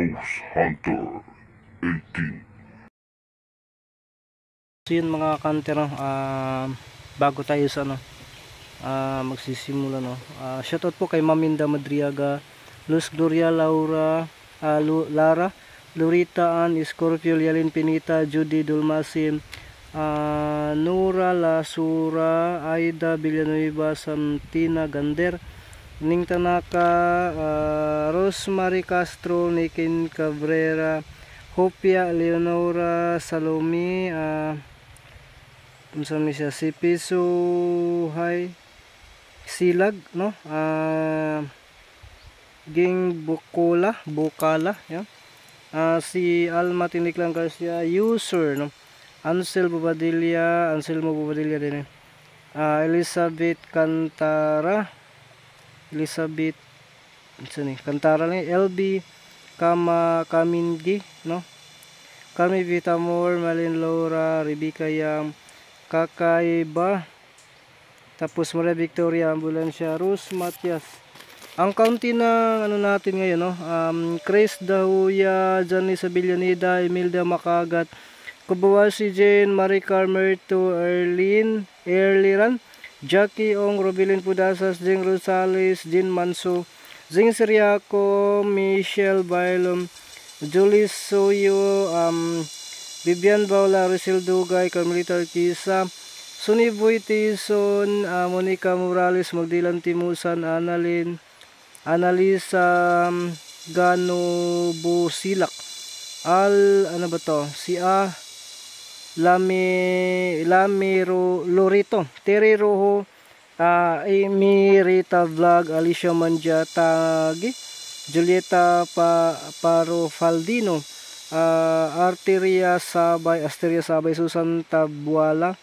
Ghost Hunter 18. So yun mga kanter, no? Bago tayo sa magsisimula, no? Shoutout po kay Maminda Madriaga, Luz Gloria Laura, Lara Lurita Ann Scorpio, Yalin Pinita, Judy Dulmasin, Nura Lasura, Aida Villanueva, Santina Gander, Ning Tanaka, Rosemary Castro, Nikin Cabrera, Hopia Leonora Salome, siya si Piso Hay Silag, no? Ging Bukala, yan. Si Alma Tiniklang Garcia, user, no? Anselmo Bobadilla din, Elizabeth Cantara, LB Kamingi, no? Kami Vitamor, Malin Laura, Rebecca Yang, Kakaiba, tapos Maria Victoria Ambulancia, Rose Matias. Ang county na natin ngayon, no? Chris Dahuya, Janice Villaneda, Imelda Makagat, Kubawashi Jane, Maricar Merto, Erliran, Jackie Ong, Robilin Pudasas, Jing Rosales, Jin Manso, Zing Siriaco, Michelle Bailom, Julie Soyo, Vivian Baula, Rizal Dugay, Carmelita Ortiza, Suniboy Tison, Monica Morales, Magdilan Timusan, Annalisa Gano Busilak, si Lorito, Terry Rojo, Amy Rita Vlog, Alicia Manjatagi, Julieta Parofaldino, Asteria Sabay, Susan Tabuala,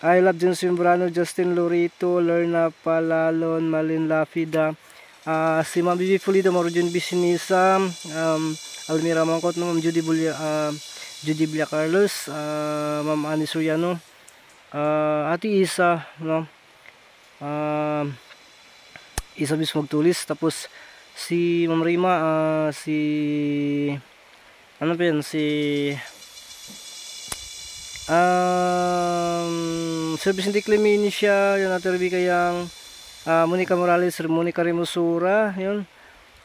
I Love Jun Simbrano, Justin Lorito, Lerna Palalon, Malin Lafida, si Ma'am Bibi Pulido, Marujun Bisinisa, Almira Mangkot, no? Ma'am Judy Blia Carlos, Ma'am Ani Suriano, Ate Isa, no? Isa Bis Magtulis, tapos si Ma'am Rima, Sir Vicente Clemencia, yun, Ate Rebecca Yang, Monica Morales, Monica Remusura, yun,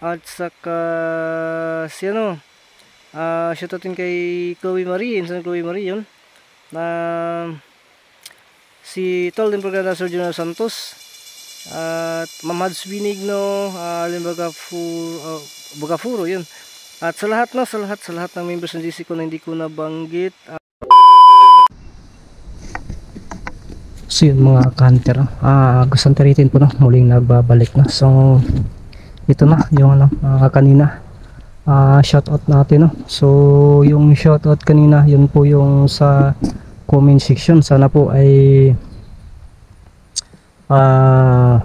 at saka si shoutoutin kay Chloe Marie, yun, si Tol din Programa Sir Junel Santos, at Ma'am Hads Binigno, Bagafuro, yun, at sa lahat ng members ng GC ko na hindi ko nabanggit. So yun mga kanter, gusto natin po, no? Muling nagbabalik na. So ito na yung kanina shoutout natin, no? So yung shoutout kanina, yun po yung sa comment section. Sana po ay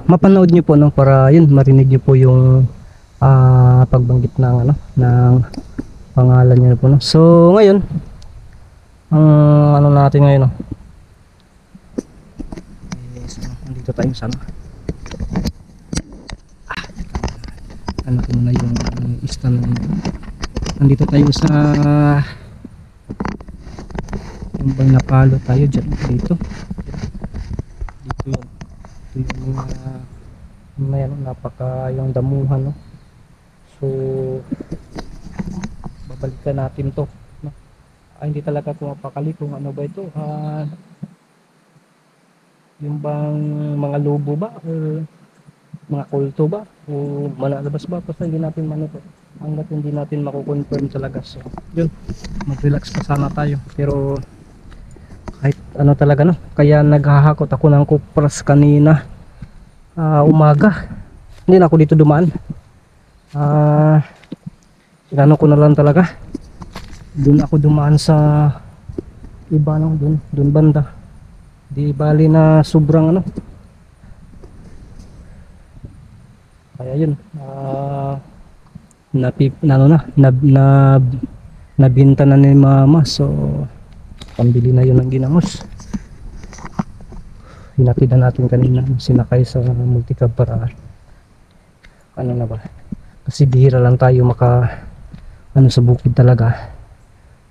mapanood nyo po, no? Para yun marinig nyo po yung pagbanggit ng pangalan nyo po, no? So ngayon ang natin ngayon, no? Dito tayo sana ko muna yung stand. Nandito tayo sa yung bang napalo tayo dyan, dito yun. Ito yung may napaka yung damuhan, no? So babalikan natin to, no? Hindi talaga pumapakali kung ano ba ito, yung bang mga lobo ba o mga kulto ba o malalabas ba, basta hindi natin hanggat hindi natin makukonfirm talaga. So yun, mag-relax pa sana tayo, pero kahit talaga, no? Kaya naghahakot ako ng kupras kanina umaga, hindi na ako dito dumaan. Inano ko na lang talaga, doon ako dumaan sa iba, no? Doon banda, di bali na sobrang kaya yun, nabinta na ni mama, so pambili na yun ng ginamos. Hinatid na natin kanina, sinakay sa multicab para na ba, kasi bihira lang tayo ano sa bukid talaga,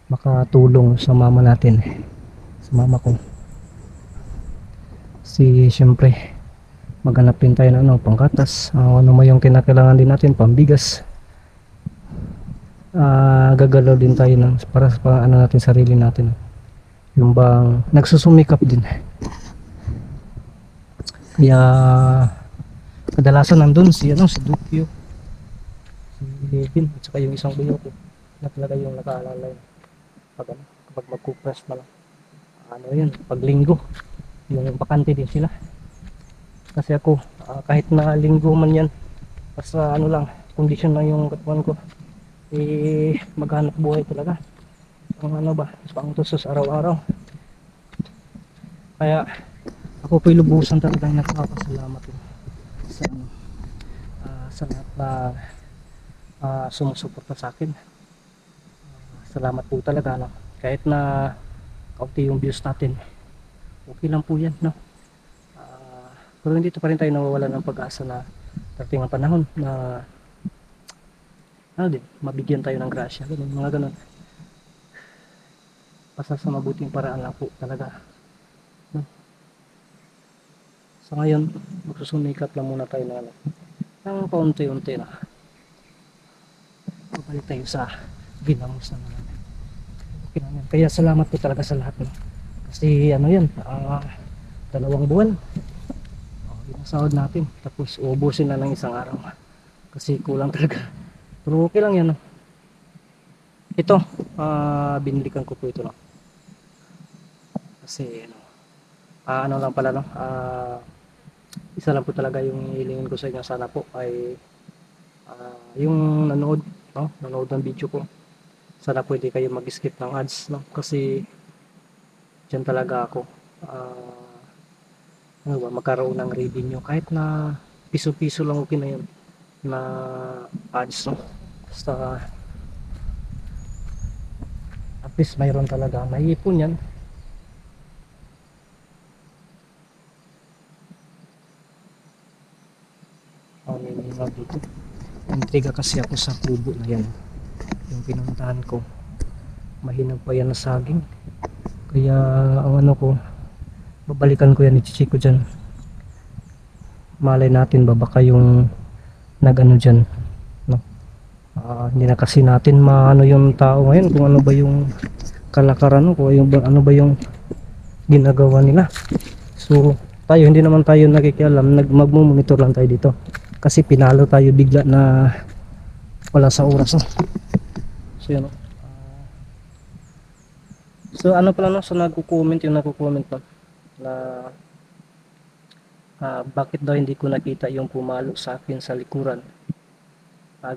makatulong sa mama natin, sa mama ko. Si syempre maghanap din tayo ng ano, panggatas, ano mo yung kinakailangan din natin, pambigas. Gagalaw din tayo ng para sa ano natin, sarili natin, yung bang nagsusumikap din. Kaya kadalasan nandun si ano, si Dukyo, si Levin, at saka yung isang buyo ko na talaga yung nakaalala yun. Pag ano, kapag magkupras na lang, ano yun, pag linggo yung bakante din sila. Kasi ako kahit na linggo man yan, basta ano lang, kondisyon lang yung katawan ko, maghanap buhay talaga ang ano ba, pang tusos araw-araw. Kaya ako po'y lubusan talagang nagpapasalamat sa ano, sa lahat na sumusuporta sa akin. Salamat po talaga, no? Kahit na kaunti yung views natin, okay lang po yan, no? Pero hindi pa rin tayo nawawala ng pag-asa na darating ang panahon na ano din, mabigyan tayo ng grasya, ganun, mga ganun. Basta sa mabuting paraan lang po talaga, no? Sa ngayon, magsusumikap lang muna tayo na ano, ng paunti-unti na babalik tayo sa ginamos na naman. Okay lang yan. Kaya salamat po talaga sa lahat, no? Kasi ano yan, 2 buwan yung sahod natin, tapos uubusin na ng isang araw kasi kulang talaga. Pero okay lang yan, no? Ito, binilikan ko po ito, no? Kasi ano lang pala, no? Isa lang po talaga yung hilingin ko sa inyo, sana po ay yung nanood, no? Nanood ng video ko, sana pwede kayo mag-skip ng ads, no? Kasi dyan talaga ako ano ba, magkaroon ng revenue, kahit na piso-piso lang, okay na yun na ads, no? Basta at least mayroon talaga, may ipon yan. May mga dito, intriga kasi ako sa kubo na yan, yung pinuntahan ko, mahinag pa yan na saging. Kaya ang ano ko, babalikan ko yan, i-check ko dyan. Malay natin ba baka yung nag-ano dyan, no? Hindi na kasi natin maano yung tao ngayon kung ano ba yung kalakaran, kung ano ba yung ginagawa nila. So tayo, hindi naman tayo nakikialam, magmumonitor lang tayo dito kasi pinalo tayo bigla na wala sa oras, no? So yun, no? So ano pala, no? So nagko-comment no, na bakit daw hindi ko nakita yung pumalo sa akin sa likuran.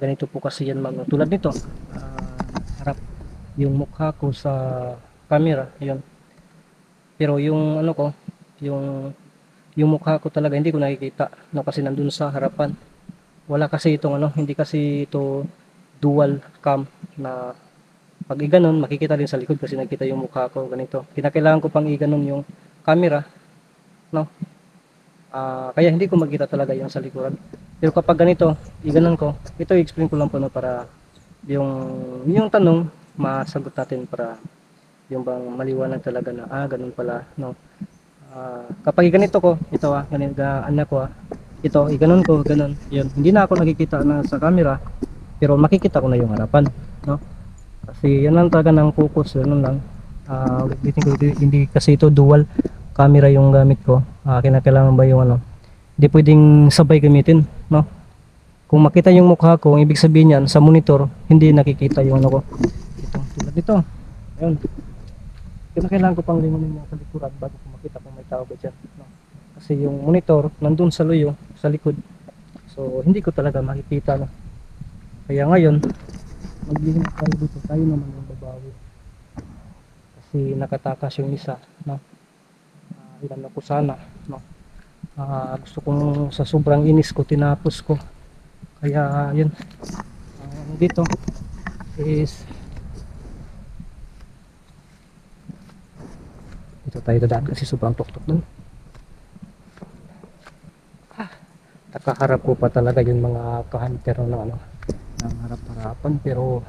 Ganito po kasi yan, mga tulad nito, harap yung mukha ko sa camera, yun. Pero yung ano ko, yung mukha ko talaga hindi ko nakikita, no? Kasi nandun sa harapan, wala kasi itong ano, hindi kasi ito dual cam na pag iganon makikita din sa likod kasi nakita yung mukha ko ganito. Kinakailangan ko pang iganon yung camera, no? Kaya hindi ko makita talaga yung sa likuran. Pero kapag ganito, iganon ko, ito i-explain ko lang po, no, para yung tanong masagot natin, para yung bang maliwanag talaga na ganun pala, no? Kapag ganito ko, ito ganito anak ko, ito iganon ko, ganun, yun. Hindi na ako nakikita na sa camera, pero makikita ko na yung harapan, no? Kasi yan lang talaga ng focus, yun lang. Hindi kasi ito dual camera yung gamit ko. Kinakailangan ba yung ano, hindi pwedeng sabay gamitin, no? Kung makita yung mukha ko, ang ibig sabihin yan sa monitor hindi nakikita yung ano ko. Ito, tulad nito, ayun, kinakailangan ko pang lingunin yung sa likuran bago ko makita kung may tao ba dyan, no? Kasi yung monitor nandun sa luyo, sa likod, so hindi ko talaga makikita, no? Kaya ngayon maglihim tayo dito, tayo naman yung babawi kasi nakatakas yung isa, no? Ilan ako sana, no? Gusto kong sa sobrang inis ko tinapos ko, kaya yun, dito is dito tayo dadaan kasi sobrang tuktok dun. Nakaharap ko pa talaga yung mga kahantero ng ano, ng harap-harapan, pero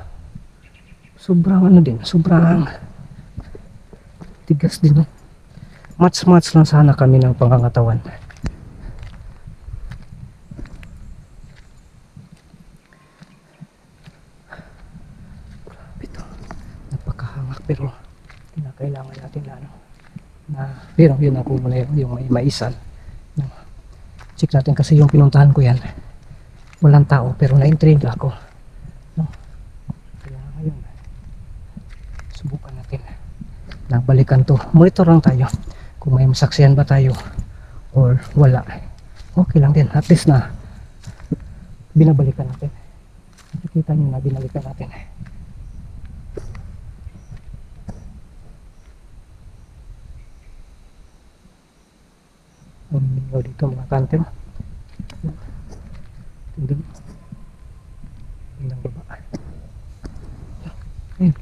sobrang ano din, sobrang tigas din. Match lang sana kami ng pangangatawan. Ito, napakahangak pero kinakailangan natin na ano, na pero yun ako muna yung may maisan. Check natin kasi yung pinuntahan ko yan. Walang tao pero na-intrigue ako. No? Kaya ngayon, subukan natin. Nabalikan to. Monitor lang tayo. Kung may masaksihan ba tayo or wala. Okay lang din. At least na binabalikan natin. Nakikita nyo na binalikan natin. Dito mga kanter. Hindi. Ilang baba. Ayun.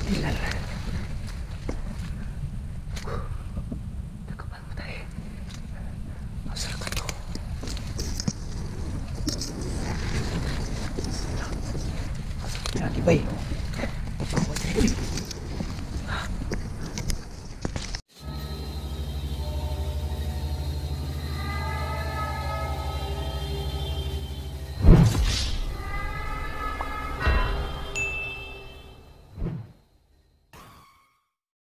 Ilan. Nakapan mo tayo. Masarap ito. Yan, ibay.